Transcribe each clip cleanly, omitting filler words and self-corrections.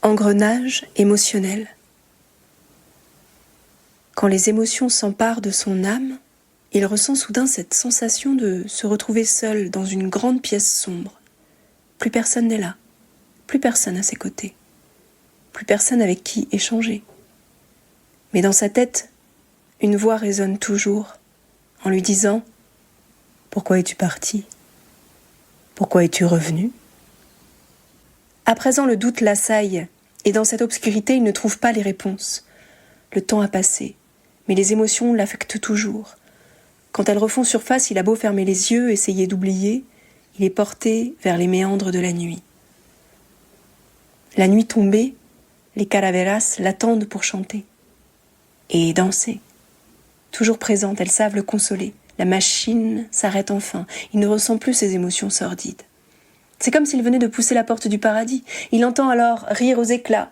Engrenage émotionnel. Quand les émotions s'emparent de son âme, il ressent soudain cette sensation de se retrouver seul dans une grande pièce sombre. Plus personne n'est là, plus personne à ses côtés, plus personne avec qui échanger. Mais dans sa tête, une voix résonne toujours en lui disant « Pourquoi es-tu parti ? Pourquoi es-tu revenu ?» À présent, le doute l'assaille, et dans cette obscurité, il ne trouve pas les réponses. Le temps a passé, mais les émotions l'affectent toujours. Quand elles refont surface, il a beau fermer les yeux, essayer d'oublier, il est porté vers les méandres de la nuit. La nuit tombée, les calaveras l'attendent pour chanter et danser. Toujours présentes, elles savent le consoler. La machine s'arrête enfin, il ne ressent plus ses émotions sordides. C'est comme s'il venait de pousser la porte du paradis. Il entend alors rire aux éclats,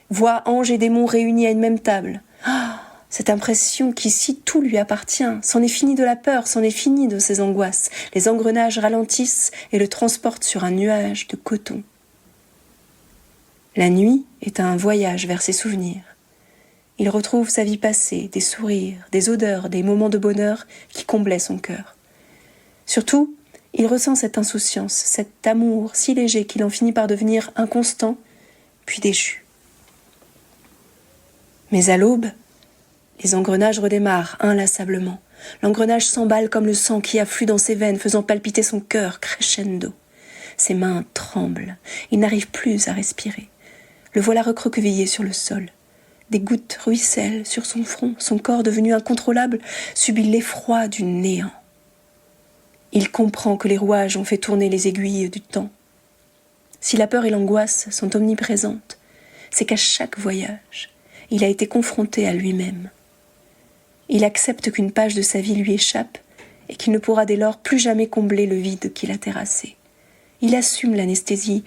voit anges et démons réunis à une même table. Ah, cette impression qu'ici tout lui appartient, c'en est fini de la peur, c'en est fini de ses angoisses. Les engrenages ralentissent et le transportent sur un nuage de coton. La nuit est un voyage vers ses souvenirs. Il retrouve sa vie passée, des sourires, des odeurs, des moments de bonheur qui comblaient son cœur. Surtout, il ressent cette insouciance, cet amour si léger qu'il en finit par devenir inconstant, puis déchu. Mais à l'aube, les engrenages redémarrent inlassablement. L'engrenage s'emballe comme le sang qui afflue dans ses veines, faisant palpiter son cœur crescendo. Ses mains tremblent, il n'arrive plus à respirer. Le voilà recroquevillé sur le sol. Des gouttes ruissellent sur son front, son corps devenu incontrôlable subit l'effroi du néant. Il comprend que les rouages ont fait tourner les aiguilles du temps. Si la peur et l'angoisse sont omniprésentes, c'est qu'à chaque voyage, il a été confronté à lui-même. Il accepte qu'une page de sa vie lui échappe et qu'il ne pourra dès lors plus jamais combler le vide qu'il a terrassé. Il assume l'anesthésie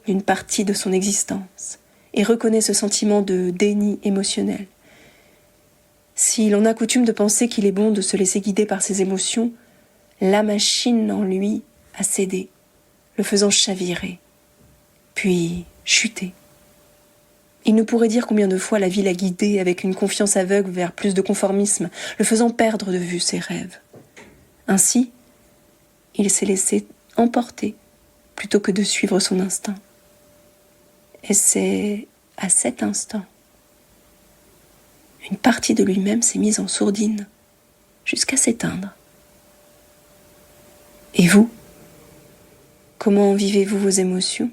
d'une partie de son existence et reconnaît ce sentiment de déni émotionnel. S'il en a coutume de penser qu'il est bon de se laisser guider par ses émotions, la machine en lui a cédé, le faisant chavirer, puis chuter. Il ne pourrait dire combien de fois la vie l'a guidé avec une confiance aveugle vers plus de conformisme, le faisant perdre de vue ses rêves. Ainsi, il s'est laissé emporter plutôt que de suivre son instinct. Et c'est à cet instant, une partie de lui-même s'est mise en sourdine, jusqu'à s'éteindre. Et vous, comment vivez-vous vos émotions ?